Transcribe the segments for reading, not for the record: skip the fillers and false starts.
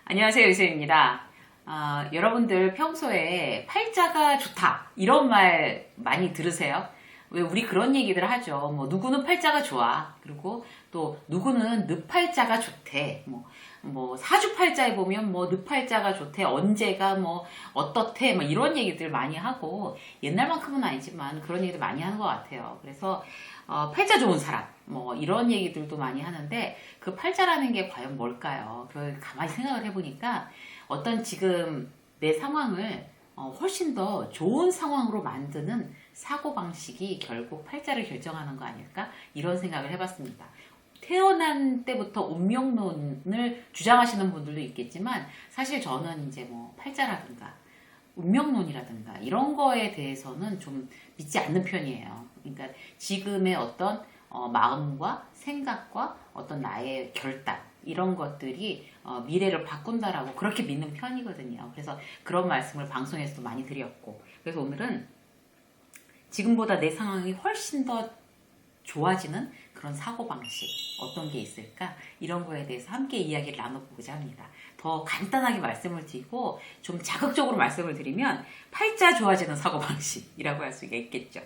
안녕하세요, 유세입니다. 여러분들 평소에 팔자가 좋다 이런 말 많이 들으세요? 왜 우리 그런 얘기들 하죠. 뭐 누구는 팔자가 좋아. 그리고 또 누구는 늑팔자가 좋대. 뭐 사주팔자에 보면 뭐 늑팔자가 좋대. 언제가 뭐 어떻대. 뭐 이런 얘기들 많이 하고 옛날만큼은 아니지만 그런 얘기들 많이 하는 것 같아요. 그래서 팔자 좋은 사람 뭐 이런 얘기들도 많이 하는데 그 팔자라는 게 과연 뭘까요? 그걸 가만히 생각을 해보니까 어떤 지금 내 상황을 훨씬 더 좋은 상황으로 만드는 사고방식이 결국 팔자를 결정하는 거 아닐까? 이런 생각을 해봤습니다. 태어난 때부터 운명론을 주장하시는 분들도 있겠지만 사실 저는 이제 뭐 팔자라든가 운명론이라든가 이런 거에 대해서는 좀 믿지 않는 편이에요. 그러니까 지금의 어떤 마음과 생각과 어떤 나의 결단 이런 것들이 미래를 바꾼다라고 그렇게 믿는 편이거든요. 그래서 그런 말씀을 방송에서도 많이 드렸고, 그래서 오늘은 지금보다 내 상황이 훨씬 더 좋아지는 그런 사고방식 어떤 게 있을까? 이런 거에 대해서 함께 이야기를 나눠보고자 합니다. 더 간단하게 말씀을 드리고 좀 자극적으로 말씀을 드리면 팔자 좋아지는 사고방식이라고 할 수가 있겠죠.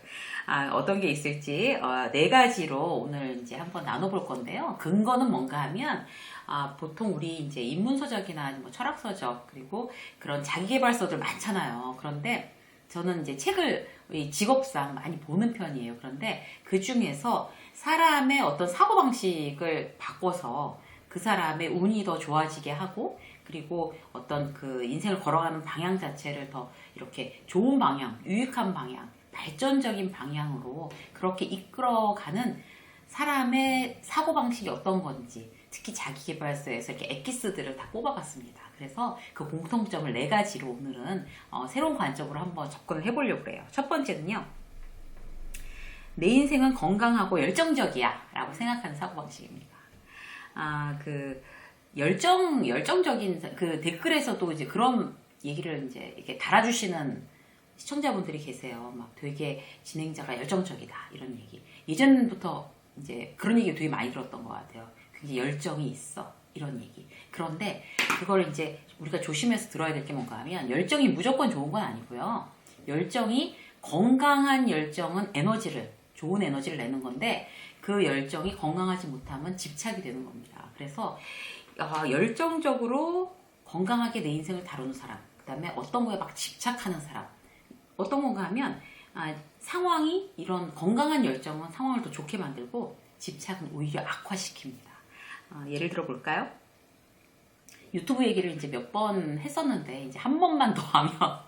어떤 게 있을지 네 가지로 오늘 이제 한번 나눠볼 건데요. 근거는 뭔가 하면 보통 우리 이제 인문서적이나 뭐 철학서적 그리고 그런 자기계발서들 많잖아요. 그런데 저는 이제 책을 직업상 많이 보는 편이에요. 그런데 그 중에서 사람의 어떤 사고방식을 바꿔서 그 사람의 운이 더 좋아지게 하고 그리고 어떤 그 인생을 걸어가는 방향 자체를 더 이렇게 좋은 방향, 유익한 방향, 발전적인 방향으로 그렇게 이끌어가는 사람의 사고방식이 어떤 건지 특히 자기계발서에서 이렇게 엑기스들을 다 뽑아봤습니다. 그래서 그 공통점을 네 가지로 오늘은 새로운 관점으로 한번 접근을 해보려고 해요. 첫 번째는요. 내 인생은 건강하고 열정적이야 라고 생각하는 사고방식입니다. 열정적인 그 댓글에서도 이제 그런 얘기를 이제 이렇게 달아주시는 시청자분들이 계세요. 막 되게 진행자가 열정적이다 이런 얘기. 예전부터 이제 그런 얘기 되게 많이 들었던 것 같아요. 굉장히 열정이 있어 이런 얘기. 그런데 그걸 이제 우리가 조심해서 들어야 될 게 뭔가 하면 열정이 무조건 좋은 건 아니고요. 열정이 건강한 열정은 좋은 에너지를 내는 건데 그 열정이 건강하지 못하면 집착이 되는 겁니다. 그래서 열정적으로 건강하게 내 인생을 다루는 사람, 그 다음에 어떤 거에 막 집착하는 사람, 어떤 건가 하면 상황이 이런 건강한 열정은 상황을 더 좋게 만들고 집착은 오히려 악화시킵니다. 예를 들어 볼까요? 유튜브 얘기를 이제 몇 번 했었는데 이제 한 번만 더 하면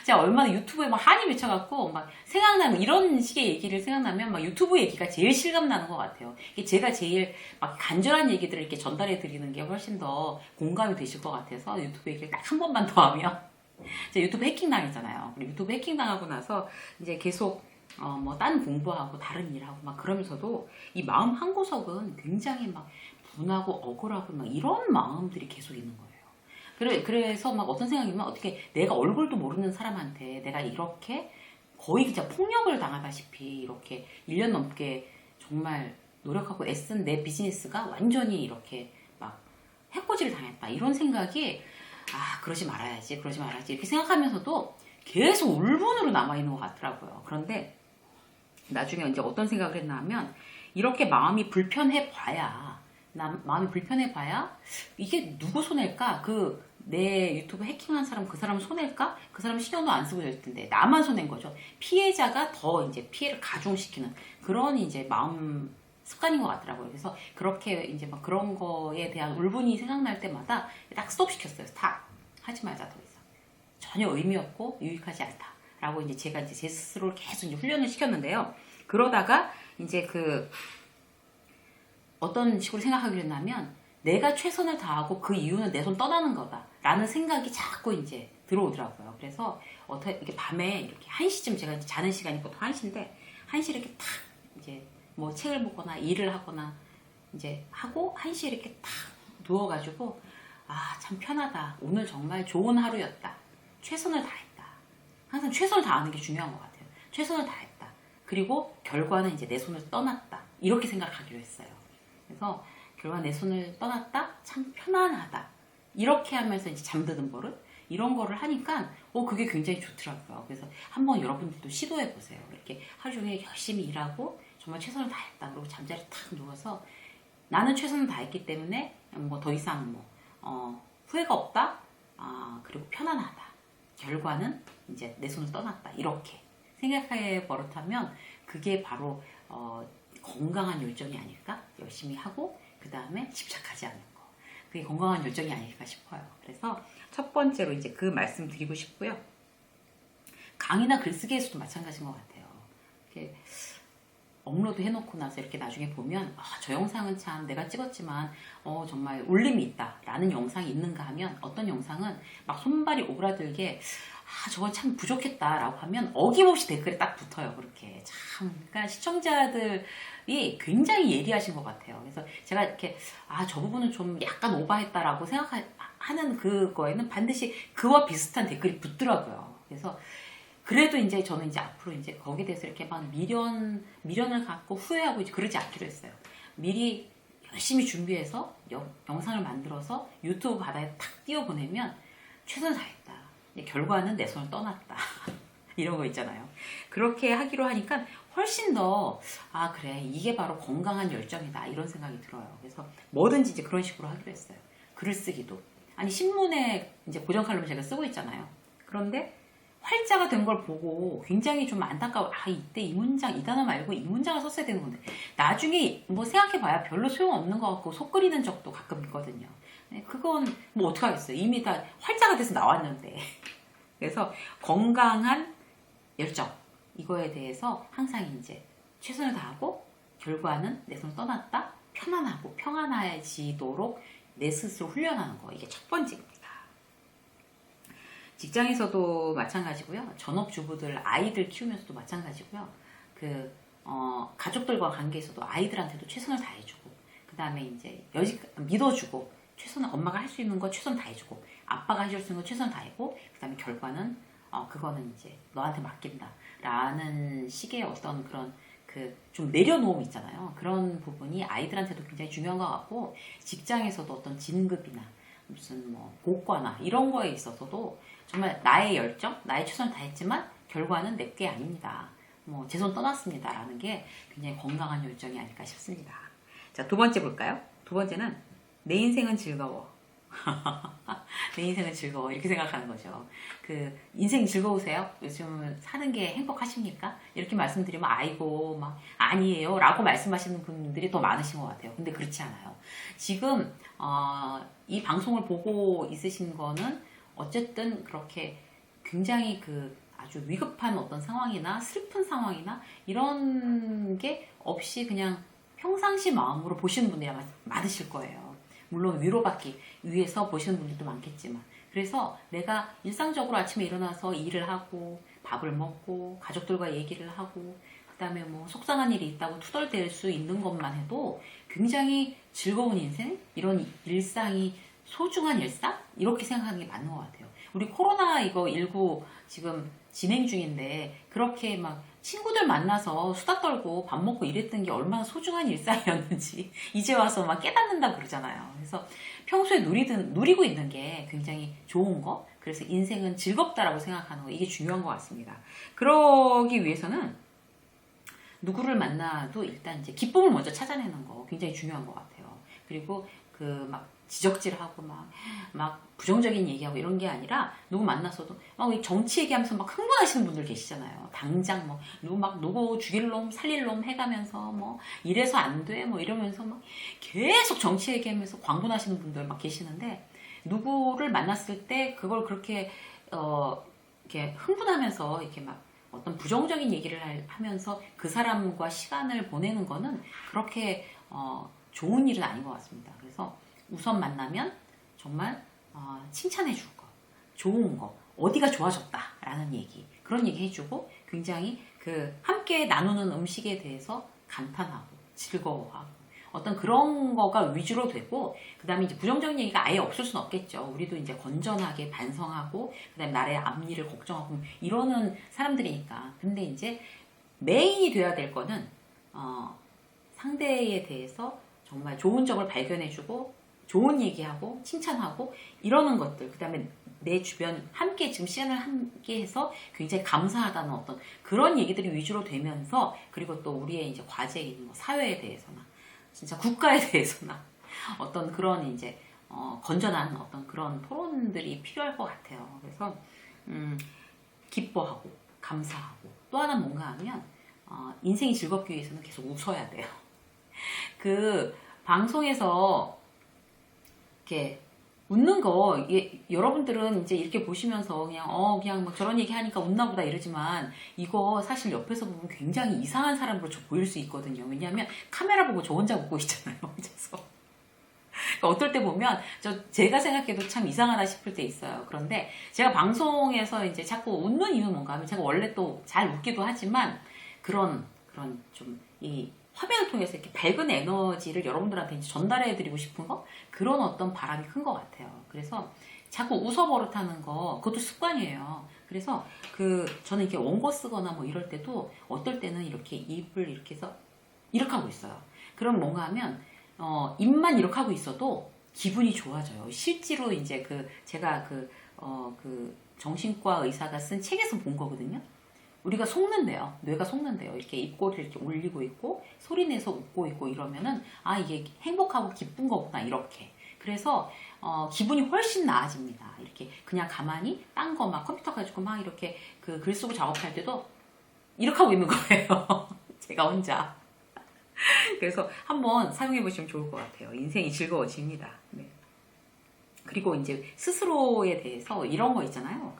제가 얼마나 유튜브에 막 한이 맺혀갖고 막 생각나는 이런 식의 얘기를 생각나면 막 유튜브 얘기가 제일 실감나는 것 같아요. 제가 제일 막 간절한 얘기들을 이렇게 전달해 드리는 게 훨씬 더 공감이 되실 것 같아서 유튜브 얘기를 딱 한 번만 더 하면 제가 유튜브 해킹 당했잖아요. 유튜브 해킹 당하고 나서 이제 계속 뭐 딴 공부하고 다른 일하고 막 그러면서도 이 마음 한구석은 굉장히 막 분하고 억울하고 막 이런 마음들이 계속 있는 거예요. 그래서 막 어떤 생각이면 어떻게 내가 얼굴도 모르는 사람한테 내가 이렇게 거의 진짜 폭력을 당하다시피 이렇게 1년 넘게 정말 노력하고 애쓴 내 비즈니스가 완전히 이렇게 막 해코지를 당했다. 이런 생각이 그러지 말아야지 이렇게 생각하면서도 계속 울분으로 남아있는 것 같더라고요. 그런데 나중에 이제 어떤 생각을 했나 하면 이렇게 마음이 불편해 봐야 이게 누구 손해일까? 내 유튜브 해킹한 사람 그 사람 손해일까? 그 사람 신경도 안 쓰고 될 텐데 나만 손해인 거죠. 피해자가 더 이제 피해를 가중시키는 그런 이제 마음 습관인 것 같더라고요. 그래서 그렇게 이제 막 그런 거에 대한 울분이 생각날 때마다 딱 스톱시켰어요. 스탑. 하지 말자 더 이상. 전혀 의미 없고 유익하지 않다. 라고 이제 제가 이제 제 스스로를 계속 이제 훈련을 시켰는데요. 그러다가 이제 어떤 식으로 생각하기로 했냐면 내가 최선을 다하고 그 이유는 내 손 떠나는 거다. 라는 생각이 자꾸 이제 들어오더라고요. 그래서 이렇게 밤에 이렇게 1시쯤 제가 이제 자는 시간이 보통 1시인데 1시에 이렇게 탁 이제 뭐 책을 보거나 일을 하거나 이제 하고 1시에 이렇게 탁 누워가지고 참 편하다. 오늘 정말 좋은 하루였다. 최선을 다했다. 항상 최선을 다하는 게 중요한 것 같아요. 최선을 다했다. 그리고 결과는 이제 내 손을 떠났다. 이렇게 생각하기로 했어요. 그래서 결과 내 손을 떠났다. 참 편안하다. 이렇게 하면서 이제 잠드는 버릇 이런 거를 하니까 그게 굉장히 좋더라고요. 그래서 한번 여러분들도 시도해 보세요. 이렇게 하루 종일 열심히 일하고 정말 최선을 다했다. 그리고 잠자리 탁 누워서 나는 최선을 다했기 때문에 뭐 더 이상 후회가 없다. 그리고 편안하다. 결과는 이제 내 손을 떠났다. 이렇게 생각해 버릇하면 그게 바로 건강한 열정이 아닐까? 열심히 하고 그 다음에 집착하지 않는 거. 그게 건강한 열정이 아닐까 싶어요. 그래서 첫 번째로 이제 그 말씀 드리고 싶고요. 강의나 글쓰기에서도 마찬가지인 것 같아요. 이렇게 업로드 해놓고 나서 이렇게 나중에 보면 저 영상은 참 내가 찍었지만 정말 울림이 있다 라는 영상이 있는가 하면 어떤 영상은 막 손발이 오그라들게 저건 참 부족했다 라고 하면 어김없이 댓글에 딱 붙어요. 그렇게 참 그러니까 시청자들이 굉장히 예리하신 것 같아요. 그래서 제가 이렇게 저 부분은 좀 약간 오버했다라고 생각하는 그거에는 반드시 그와 비슷한 댓글이 붙더라고요. 그래서 그래도 이제 저는 이제 앞으로 이제 거기에 대해서 이렇게 막 미련을 갖고 후회하고 이제 그러지 않기로 했어요. 미리 열심히 준비해서 영상을 만들어서 유튜브 바다에 탁 띄워보내면 최선을 다했다. 결과는 내 손을 떠났다. 이런 거 있잖아요. 그렇게 하기로 하니까 훨씬 더 그래 이게 바로 건강한 열정이다 이런 생각이 들어요. 그래서 뭐든지 이제 그런 식으로 하기로 했어요. 글을 쓰기도 아니 신문에 이제 고정 칼럼 제가 쓰고 있잖아요. 그런데 활자가 된 걸 보고 굉장히 좀 안타까워. 이때 이 문장, 이 단어 말고 이 문장을 썼어야 되는 건데. 나중에 뭐 생각해봐야 별로 소용없는 것 같고 속 끓이는 적도 가끔 있거든요. 그건 뭐 어떡하겠어요. 이미 다 활자가 돼서 나왔는데. 그래서 건강한 열정. 이거에 대해서 항상 이제 최선을 다하고 결과는 내 손을 떠났다. 편안하고 평안해지도록 내 스스로 훈련하는 거. 이게 첫 번째입니다. 직장에서도 마찬가지고요. 전업주부들 아이들 키우면서도 마찬가지고요. 가족들과 관계에서도 아이들한테도 최선을 다해주고, 그 다음에 이제 믿어주고, 엄마가 할 수 있는 거 최선 다해주고, 아빠가 해줄 수 있는 거 최선 다하고, 그 다음에 결과는 그거는 이제 너한테 맡긴다 라는 식의 어떤 그런 좀 내려놓음 있잖아요. 그런 부분이 아이들한테도 굉장히 중요한 것 같고, 직장에서도 어떤 진급이나 무슨 고과나 이런 거에 있어서도 정말 나의 열정, 나의 최선을 다했지만 결과는 내 게 아닙니다. 제 손 떠났습니다. 라는 게 굉장히 건강한 열정이 아닐까 싶습니다. 자, 두 번째 볼까요? 두 번째는 내 인생은 즐거워. 내 인생은 즐거워. 이렇게 생각하는 거죠. 인생 즐거우세요? 요즘 사는 게 행복하십니까? 이렇게 말씀드리면 아이고 아니에요 라고 말씀하시는 분들이 더 많으신 것 같아요. 근데 그렇지 않아요. 지금 이 방송을 보고 있으신 거는 어쨌든 그렇게 굉장히 아주 위급한 어떤 상황이나 슬픈 상황이나 이런 게 없이 그냥 평상시 마음으로 보시는 분들이 아마 많으실 거예요. 물론 위로받기 위해서 보시는 분들도 많겠지만, 그래서 내가 일상적으로 아침에 일어나서 일을 하고 밥을 먹고 가족들과 얘기를 하고 그 다음에 속상한 일이 있다고 투덜댈 수 있는 것만 해도 굉장히 즐거운 인생, 이런 일상이 소중한 일상? 이렇게 생각하는 게 맞는 것 같아요. 우리 코로나19 지금 진행 중인데 그렇게 친구들 만나서 수다 떨고 밥 먹고 이랬던 게 얼마나 소중한 일상이었는지 이제 와서 깨닫는다 그러잖아요. 그래서 평소에 누리고 있는 게 굉장히 좋은 거, 그래서 인생은 즐겁다라고 생각하는 거, 이게 중요한 것 같습니다. 그러기 위해서는 누구를 만나도 일단 이제 기쁨을 먼저 찾아내는 거 굉장히 중요한 것 같아요. 그리고 지적질하고 부정적인 얘기하고 이런 게 아니라 누구 만나서도 정치 얘기하면서 흥분하시는 분들 계시잖아요. 당장 누구 죽일 놈 살릴 놈 해가면서 이래서 안 돼 이러면서 계속 정치 얘기하면서 광분하시는 분들 계시는데, 누구를 만났을 때 그걸 그렇게 이렇게 흥분하면서 이렇게 어떤 부정적인 얘기를 하면서 그 사람과 시간을 보내는 거는 그렇게 좋은 일은 아닌 것 같습니다. 그래서 우선 만나면 정말 칭찬해 줄 거, 좋은 거, 어디가 좋아졌다라는 얘기, 그런 얘기 해주고 굉장히 함께 나누는 음식에 대해서 감탄하고 즐거워하고 어떤 그런 거가 위주로 되고, 그 다음에 이제 부정적인 얘기가 아예 없을 수는 없겠죠. 우리도 이제 건전하게 반성하고 그 다음에 나의 앞일을 걱정하고 이러는 사람들이니까. 근데 이제 메인이 돼야 될 거는 상대에 대해서 정말 좋은 점을 발견해주고 좋은 얘기하고 칭찬하고 이러는 것들, 그 다음에 내 주변 함께 지금 시간을 함께 해서 굉장히 감사하다는 어떤 그런 얘기들이 위주로 되면서, 그리고 또 우리의 이제 과제인 뭐 사회에 대해서나 진짜 국가에 대해서나 어떤 그런 이제 건전한 어떤 그런 토론들이 필요할 것 같아요. 그래서 기뻐하고 감사하고 또 하나 뭔가 하면 인생이 즐겁기 위해서는 계속 웃어야 돼요. 그 방송에서 이렇게 웃는 거, 여러분들은 이제 이렇게 보시면서 그냥 막 저런 얘기 하니까 웃나 보다 이러지만, 이거 사실 옆에서 보면 굉장히 이상한 사람으로 보일 수 있거든요. 왜냐하면 카메라 보고 저 혼자 웃고 있잖아요. 혼자서. 그러니까 어떨 때 보면 제가 생각해도 참 이상하다 싶을 때 있어요. 그런데 제가 방송에서 이제 자꾸 웃는 이유는 뭔가 하면, 제가 원래 또 잘 웃기도 하지만 그런 좀 이 화면을 통해서 이렇게 밝은 에너지를 여러분들한테 이제 전달해드리고 싶은 거, 그런 어떤 바람이 큰 것 같아요. 그래서 자꾸 웃어 버릇하는 거, 그것도 습관이에요. 그래서 저는 이렇게 원고 쓰거나 뭐 이럴 때도 어떨 때는 이렇게 입을 이렇게 해서 이렇게 하고 있어요. 그럼 뭔가 하면 입만 이렇게 하고 있어도 기분이 좋아져요. 실제로 이제 제가 정신과 의사가 쓴 책에서 본 거거든요. 우리가 속는데요. 뇌가 속는데요. 이렇게 입꼬리를 이렇게 올리고 있고 소리내서 웃고 있고 이러면은 이게 행복하고 기쁜 거구나 이렇게. 그래서 기분이 훨씬 나아집니다. 이렇게 그냥 가만히 딴 거 막 컴퓨터 가지고 막 이렇게 글 쓰고 작업할 때도 이렇게 하고 있는 거예요. 제가 혼자. 그래서 한번 사용해 보시면 좋을 것 같아요. 인생이 즐거워집니다. 네. 그리고 이제 스스로에 대해서 이런 거 있잖아요.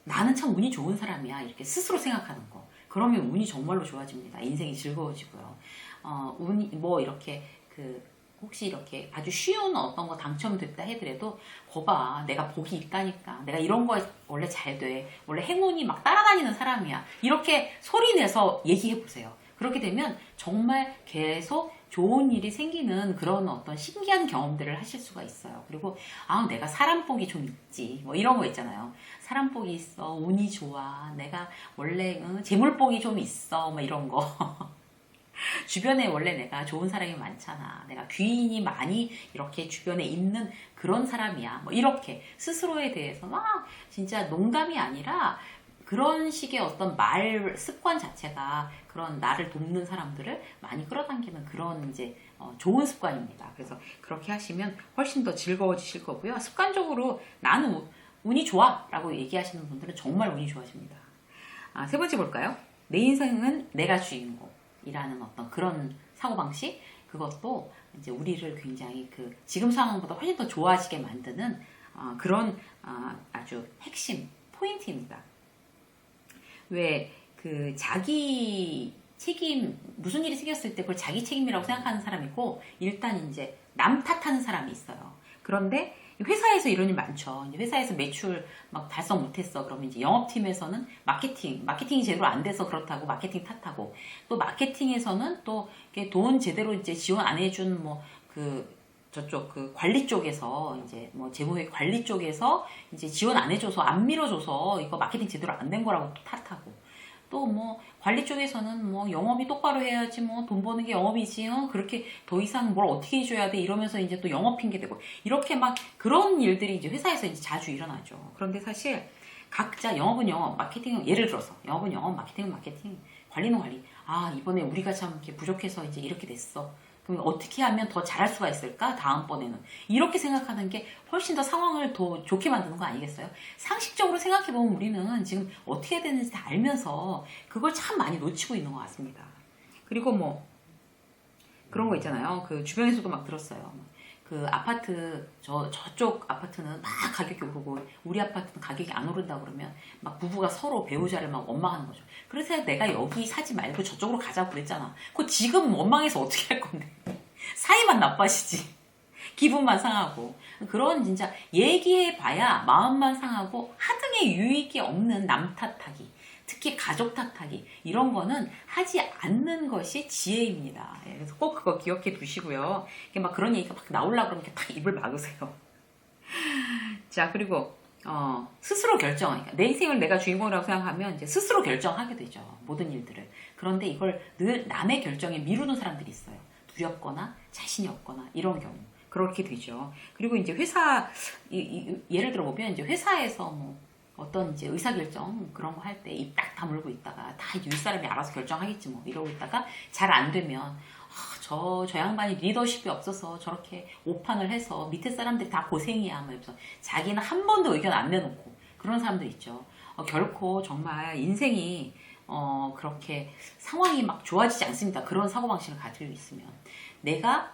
나는 참 운이 좋은 사람이야. 이렇게 스스로 생각하는 거. 그러면 운이 정말로 좋아집니다. 인생이 즐거워지고요. 운이 이렇게 혹시 이렇게 아주 쉬운 어떤 거 당첨됐다 해더라도, 거봐, 내가 복이 있다니까. 내가 이런 거 원래 잘 돼. 원래 행운이 막 따라다니는 사람이야. 이렇게 소리내서 얘기해 보세요. 그렇게 되면 정말 계속 좋은 일이 생기는 그런 어떤 신기한 경험들을 하실 수가 있어요. 그리고 내가 사람 복이 좀 있지. 뭐 이런 거 있잖아요. 사람 복이 있어. 운이 좋아. 내가 원래 재물 복이 좀 있어. 뭐 이런 거. 주변에 원래 내가 좋은 사람이 많잖아. 내가 귀인이 많이 이렇게 주변에 있는 그런 사람이야. 뭐 이렇게 스스로에 대해서 막 진짜 농담이 아니라 그런 식의 어떤 말 습관 자체가 그런 나를 돕는 사람들을 많이 끌어당기는 그런 이제 좋은 습관입니다. 그래서 그렇게 하시면 훨씬 더 즐거워지실 거고요. 습관적으로 나는 운이 좋아 라고 얘기하시는 분들은 정말 운이 좋아집니다. 세 번째 볼까요? 내 인생은 내가 주인공이라는 어떤 그런 사고방식, 그것도 이제 우리를 굉장히 지금 상황보다 훨씬 더 좋아지게 만드는 그런 아주 핵심 포인트입니다. 왜 자기 책임, 무슨 일이 생겼을 때 그걸 자기 책임이라고 생각하는 사람이 있고, 일단 이제 남 탓하는 사람이 있어요. 그런데 회사에서 이런 일 많죠. 이제 회사에서 매출 막 달성 못했어. 그러면 이제 영업팀에서는 마케팅이 제대로 안 돼서 그렇다고 마케팅 탓하고, 또 마케팅에서는 또 돈 제대로 이제 지원 안 해준 저쪽 관리 쪽에서 이제 재무회 관리 쪽에서 이제 지원 안 해줘서 안 밀어줘서 이거 마케팅 제대로 안 된 거라고 또 탓하고, 또 관리 쪽에서는 영업이 똑바로 해야지 돈 버는 게 영업이지, 그렇게 더 이상 뭘 어떻게 해줘야 돼 이러면서 이제 또 영업 핑계 대고, 이렇게 막 그런 일들이 이제 회사에서 이제 자주 일어나죠. 그런데 사실 각자 영업은 영업, 마케팅은, 예를 들어서 영업은 영업, 마케팅은 마케팅, 관리는 관리. 이번에 우리가 참 이렇게 부족해서 이제 이렇게 됐어. 그럼 어떻게 하면 더 잘할 수가 있을까? 다음번에는. 이렇게 생각하는 게 훨씬 더 상황을 더 좋게 만드는 거 아니겠어요? 상식적으로 생각해보면 우리는 지금 어떻게 해야 되는지 다 알면서 그걸 참 많이 놓치고 있는 것 같습니다. 그리고 그런 거 있잖아요. 주변에서도 막 들었어요. 아파트, 저쪽 아파트는 막 가격이 오르고 우리 아파트는 가격이 안 오른다 그러면 막 부부가 서로 배우자를 막 원망하는 거죠. 그래서 내가 여기 사지 말고 저쪽으로 가자고 그랬잖아. 그거 지금 원망해서 어떻게 할 건데. 사이만 나빠지지. 기분만 상하고. 그런 진짜 얘기해봐야 마음만 상하고 하등의 유익이 없는 남 탓하기, 특히 가족 탓하기, 이런 거는 하지 않는 것이 지혜입니다. 그래서 꼭 그거 기억해 두시고요. 막 그런 얘기가 막 나오려고 그러면 딱 입을 막으세요. 자, 그리고 스스로 결정, 그러니까 내 인생을 내가 주인공이라고 생각하면 이제 스스로 결정하게 되죠. 모든 일들을. 그런데 이걸 늘 남의 결정에 미루는 사람들이 있어요. 두렵거나 자신이 없거나 이런 경우 그렇게 되죠. 그리고 이제 예를 들어 보면 이제 회사에서 뭐 어떤 이제 의사결정 그런 거 할 때 입 딱 다물고 있다가 다 윗사람이 알아서 결정하겠지 뭐 이러고 있다가 잘 안 되면 저 양반이 리더십이 없어서 저렇게 오판을 해서 밑에 사람들이 다 고생이야 하면서 자기는 한 번도 의견 안 내놓고 그런 사람들 있죠. 결코 정말 인생이 그렇게 상황이 막 좋아지지 않습니다. 그런 사고방식을 가지고 있으면 내가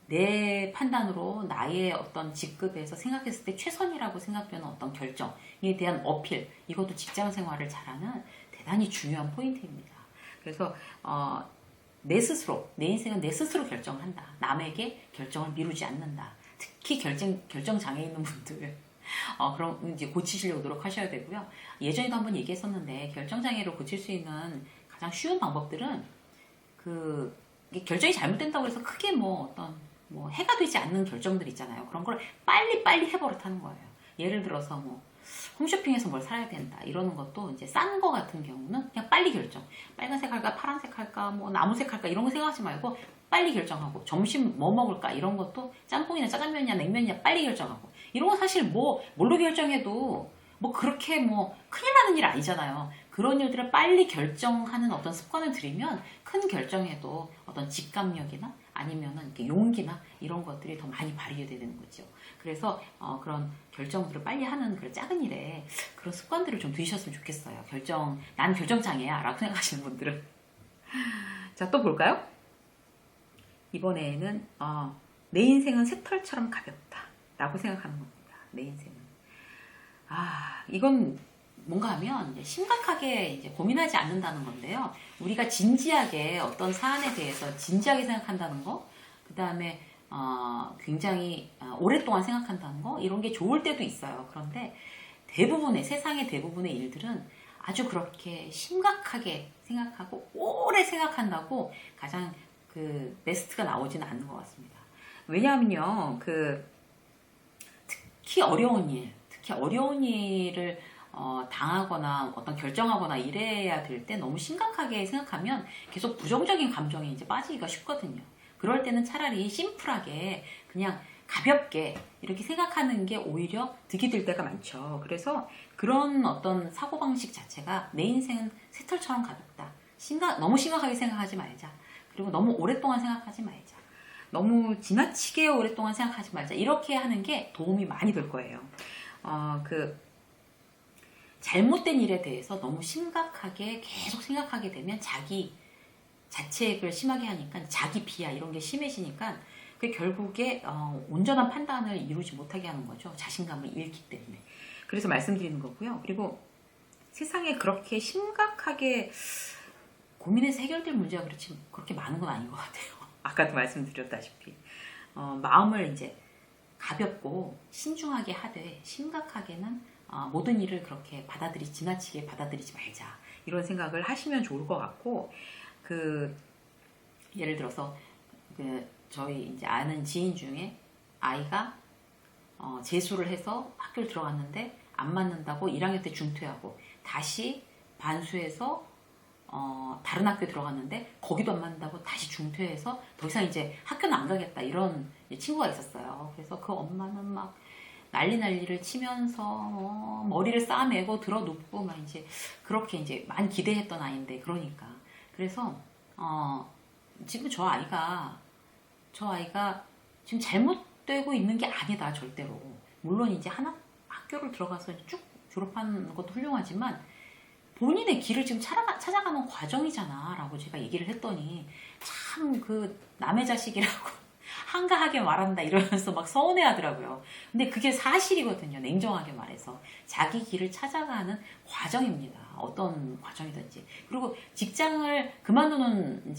내 판단으로 나의 어떤 직급에서 생각했을 때 최선이라고 생각되는 어떤 결정에 대한 어필, 이것도 직장 생활을 잘하는 대단히 중요한 포인트입니다. 그래서 내 스스로, 내 인생은 내 스스로 결정한다. 남에게 결정을 미루지 않는다. 특히 결정 장애 있는 분들 그럼 이제 고치시려고 노력하셔야 되고요. 예전에도 한번 얘기했었는데 결정 장애를 고칠 수 있는 가장 쉬운 방법들은 결정이 잘못된다고 해서 크게 해가 되지 않는 결정들 있잖아요. 그런 걸 빨리 해버릇하는 거예요. 예를 들어서 홈쇼핑에서 뭘 사야 된다 이러는 것도 이제 싼 거 같은 경우는 그냥 빨리 결정. 빨간색 할까 파란색 할까 나무색 할까 이런 거 생각하지 말고 빨리 결정하고, 점심 뭐 먹을까 이런 것도 짬뽕이나 짜장면이냐 냉면이냐 빨리 결정하고, 이런 거 사실 뭘로 결정해도 그렇게 큰일 나는 일 아니잖아요. 그런 일들을 빨리 결정하는 어떤 습관을 들이면 큰 결정에도 어떤 직감력이나 아니면은 이렇게 용기나 이런 것들이 더 많이 발휘되게 되는 거죠. 그래서 그런 결정들을 빨리 하는 그런 작은 일에 그런 습관들을 좀 들이셨으면 좋겠어요. 난 결정장애야 라고 생각하시는 분들은. 자, 또 볼까요? 이번에는 내 인생은 새털처럼 가볍다 라고 생각하는 겁니다. 내 인생은. 이건 뭔가 하면 이제 심각하게 이제 고민하지 않는다는 건데요. 우리가 진지하게 어떤 사안에 대해서 진지하게 생각한다는 거, 그 다음에 굉장히 오랫동안 생각한다는 거, 이런 게 좋을 때도 있어요. 그런데 세상의 대부분의 일들은 아주 그렇게 심각하게 생각하고 오래 생각한다고 가장 베스트가 나오지는 않는 것 같습니다. 왜냐하면요, 특히 어려운 일을 당하거나 어떤 결정하거나 이래야 될 때 너무 심각하게 생각하면 계속 부정적인 감정에 이제 빠지기가 쉽거든요. 그럴 때는 차라리 심플하게 그냥 가볍게 이렇게 생각하는 게 오히려 득이 될 때가 많죠. 그래서 그런 어떤 사고방식 자체가 내 인생은 새털처럼 가볍다. 너무 심각하게 생각하지 말자. 그리고 너무 오랫동안 생각하지 말자. 너무 지나치게 오랫동안 생각하지 말자. 이렇게 하는 게 도움이 많이 될 거예요. 잘못된 일에 대해서 너무 심각하게 계속 생각하게 되면 자기 자책을 심하게 하니까 자기 비하 이런 게 심해지니까 그게 결국에 온전한 판단을 이루지 못하게 하는 거죠. 자신감을 잃기 때문에. 그래서 말씀드리는 거고요. 그리고 세상에 그렇게 심각하게 고민해서 해결될 문제가 그렇게 많은 건 아닌 것 같아요. 아까도 말씀드렸다시피 마음을 이제 가볍고 신중하게 하되 심각하게는 모든 일을 그렇게 지나치게 받아들이지 말자. 이런 생각을 하시면 좋을 것 같고, 예를 들어서, 저희 이제 아는 지인 중에 아이가, 재수를 해서 학교를 들어갔는데 안 맞는다고 1학년 때 중퇴하고, 다시 반수해서, 다른 학교에 들어갔는데 거기도 안 맞는다고 다시 중퇴해서 더 이상 이제 학교는 안 가겠다. 이런 친구가 있었어요. 그래서 그 엄마는 막 난리를 치면서 머리를 싸매고 들어눕고 막 이제 그렇게 이제 많이 기대했던 아이인데, 그러니까 그래서 지금 저 아이가 지금 잘못되고 있는 게 아니다, 절대로. 물론 이제 학교를 들어가서 쭉 졸업하는 것도 훌륭하지만 본인의 길을 지금 찾아가는 과정이잖아 라고 제가 얘기를 했더니 참 남의 자식이라고 한가하게 말한다 이러면서 막 서운해 하더라고요. 근데 그게 사실이거든요. 냉정하게 말해서. 자기 길을 찾아가는 과정입니다. 어떤 과정이든지. 그리고 직장을 그만두는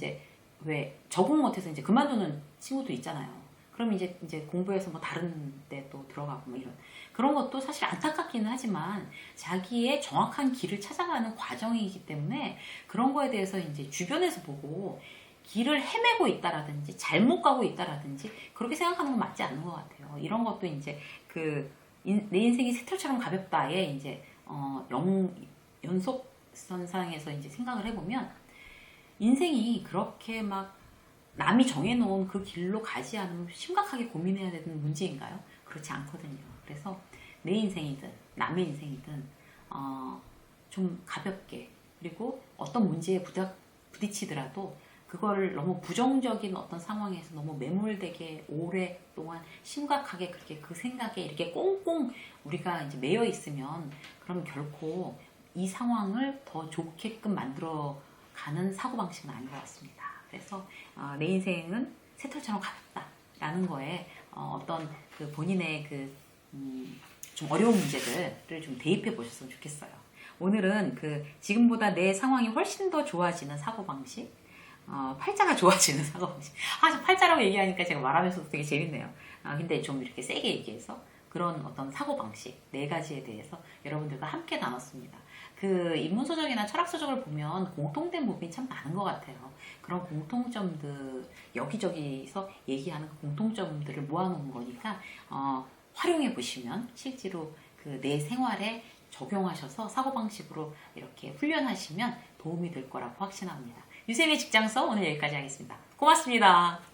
왜 적응 못해서 이제 그만두는 친구도 있잖아요. 그럼 이제 공부해서 다른 데 또 들어가고 이런. 그런 것도 사실 안타깝기는 하지만 자기의 정확한 길을 찾아가는 과정이기 때문에 그런 거에 대해서 이제 주변에서 보고 길을 헤매고 있다라든지 잘못 가고 있다라든지 그렇게 생각하는 건 맞지 않는 것 같아요. 이런 것도 이제 내 인생이 새털처럼 가볍다에 이제 연속선상에서 이제 생각을 해보면 인생이 그렇게 막 남이 정해놓은 그 길로 가지 않으면 심각하게 고민해야 되는 문제인가요? 그렇지 않거든요. 그래서 내 인생이든 남의 인생이든 좀 가볍게, 그리고 어떤 문제에 부딪히더라도 그걸 너무 부정적인 어떤 상황에서 너무 매몰되게 오랫동안 심각하게 그렇게 그 생각에 이렇게 꽁꽁 우리가 이제 매여 있으면 그럼 결코 이 상황을 더 좋게끔 만들어 가는 사고방식은 아닌 것 같습니다. 그래서 내 인생은 새털처럼 가볍다라는 거에 어떤 그 본인의 좀 어려운 문제들을 좀 대입해 보셨으면 좋겠어요. 오늘은 그 지금보다 내 상황이 훨씬 더 좋아지는 사고방식, 팔자가 좋아지는 사고방식. 저 팔자라고 얘기하니까 제가 말하면서도 되게 재밌네요. 근데 좀 이렇게 세게 얘기해서 그런 어떤 사고방식 4가지에 대해서 여러분들과 함께 나눴습니다. 그 인문서적이나 철학서적을 보면 공통된 부분이 참 많은 것 같아요. 그런 공통점들, 여기저기서 얘기하는 그 공통점들을 모아놓은 거니까 활용해 보시면 실제로 그 내 생활에 적용하셔서 사고방식으로 이렇게 훈련하시면 도움이 될 거라고 확신합니다. 유쌤의 직장서 오늘 여기까지 하겠습니다. 고맙습니다.